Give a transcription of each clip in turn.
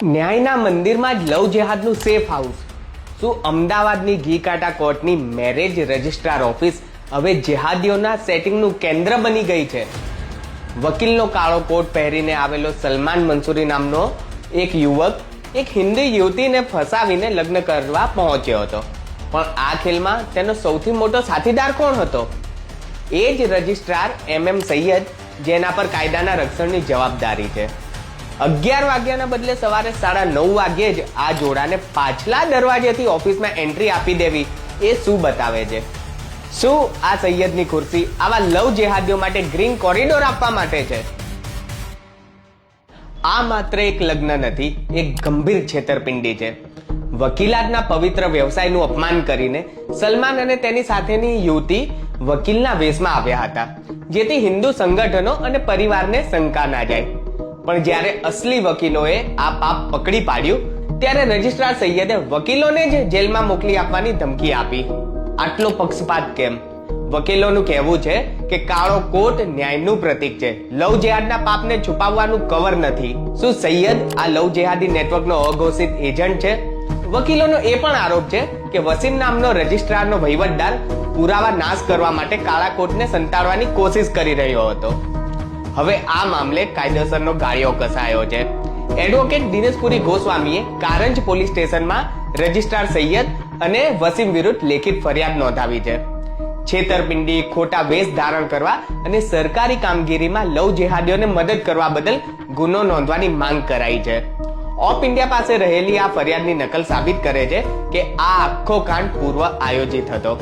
ન્યાયના મંદિરમાં જ લવ જેહાદનું safe house. શું અમદાવાદની ઘીકાંટા કોર્ટની મેરેજ રજિસ્ટ્રાર ઓફિસ હવે જેહાદીઓના સેટિંગનું કેન્દ્ર બની ગઈ છે? વકીલનો કાળો કોટ પહેરીને આવેલો સલમાન મંસૂરી નામનો એક યુવક એક હિન્દુ યુવતીને ફસાવીને લગ્ન કરવા પહોંચ્યો હતો. પણ આ ખેલમાં તેનો સૌથી મોટો સાથીદાર કોણ હતો? એ જ રજિસ્ટ્રાર MM સૈયદ, જેના પર કાયદાના રક્ષણની જવાબદારી છે. 11 વાગ્યાના બદલે સવારે 9:30 વાગ્યે જ આ જોડાને પાછલા દરવાજેથી ઓફિસમાં એન્ટ્રી આપી દેવી એ શું બતાવે છે? શું આ સૈયદની ખુરશી આવા લવ જેહાદીઓ માટે ગ્રીન કોરિડોર આપવા માટે છે? આ માત્ર એક લગ્ન નથી, એક ગંભીર છેતરપિંડી છે. વકીલાતના પવિત્ર વ્યવસાયનું અપમાન કરીને સલમાન અને તેની સાથેની યુવતી વકીલના વેશમાં આવ્યા હતા, જેથી હિન્દુ સંગઠનો અને પરિવારને શંકા ના જાય. પણ જ્યારે અસલી વકીલોએ આ પાપ પકડી પાડ્યું, ત્યારે રજિસ્ટ્રાર સૈયદે વકીલોને જ જેલમાં મોકલી આપવાની ધમકી આપી. આટલો પક્ષપાત કેમ? વકીલોનું કહેવું છે કે કાળો કોટ ન્યાયનું પ્રતીક છે, લવ જેહાદના પાપને છુપાવવાનું કવર નથી. શું સૈયદ આ લવ જેહાદી નેટવર્કનો અઘોષિત એજન્ટ છે? વકીલોનો એ પણ આરોપ છે કે વસીમ નામનો રજિસ્ટ્રારનો વહીવટદાર પુરાવા નાશ કરવા માટે કાળા કોટને સંતાડવાની કોશિશ કરી રહ્યો હતો. હવે આ મામલે કાયદેસરનો ગાળિયો કસાયો છે. એડવોકેટ દિનેશપુરી ગોસ્વામીએ કારંજ પોલીસ સ્ટેશનમાં રજિસ્ટ્રાર સૈયદ અને વસીમ વિરુદ્ધ લેખિત ફરિયાદ નોંધાવી છે. છેતરપિંડી, ખોટા વેશ ધારણ કરવા અને સરકારી કામગીરીમાં લવ જેહાદીઓને મદદ કરવા બદલ ગુનો નોંધવાની માંગ કરાઈ છે. ઓફ ઇન્ડિયા પાસે રહેલી આ ફરિયાદની નકલ સાબિત કરે છે કે આ આખો કાંડ પૂર્વ આયોજિત હતો.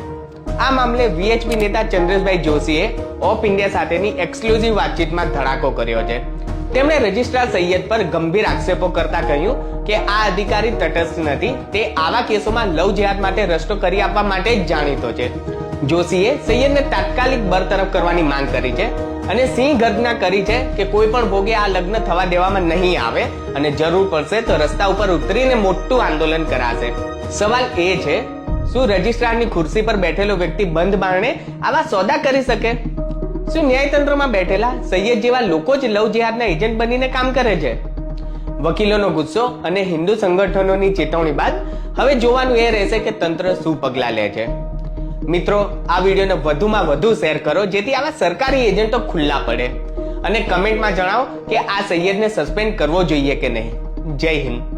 આ મામલે VHP નેતા ચંદ્રેશભાઈ જોશીએ ઓફ ઇન્ડિયા સાથેની એક્સક્લુઝિવ વાતચીતમાં ધડાકો કર્યો છે. તેમણે રજિસ્ટ્રાર સૈયદ પર ગંભીર આક્ષેપો કરતા કહ્યું કે આ અધિકારી તટસ્થ નથી, તે આવા કેસોમાં લવ જેહાદ માટે રસ્તો કરી આપવા માટે જ જાણીતો છે. જોશીએ સૈયદને તાત્કાલિક બરતરફ કરવાની માંગ કરી છે અને સિંહ ગર્જના કરી છે કે કોઈ પણ ભોગે આ લગ્ન થવા દેવામાં નહીં આવે અને જરૂર પડશે તો રસ્તા ઉપર ઉતરીને મોટું આંદોલન કરાશે. સવાલ એ છે, શું રજિસ્ટ્રારની ખુરશી પર બેઠેલો વ્યક્તિ બંધ બારણે આવા સોદા કરી શકે? શું ન્યાયતંત્રમાં બેઠેલા સૈયદ જેવા લોકો જ લવ જેહાદના એજન્ટ બનીને કામ કરે છે? વકીલોનો ગુસ્સો અને હિન્દુ સંગઠનોની ચેતવણી બાદ હવે જોવાનું એ રહેશે કે તંત્ર શું પગલાં લે છે. મિત્રો, આ વિડીયોને વધુમાં વધુ શેર કરો જેથી આવા સરકારી એજન્ટો ખુલ્લા પડે, અને કમેન્ટમાં જણાવો કે આ સૈયદને સસ્પેન્ડ કરવો જોઈએ કે નહીં. જય હિન્દ.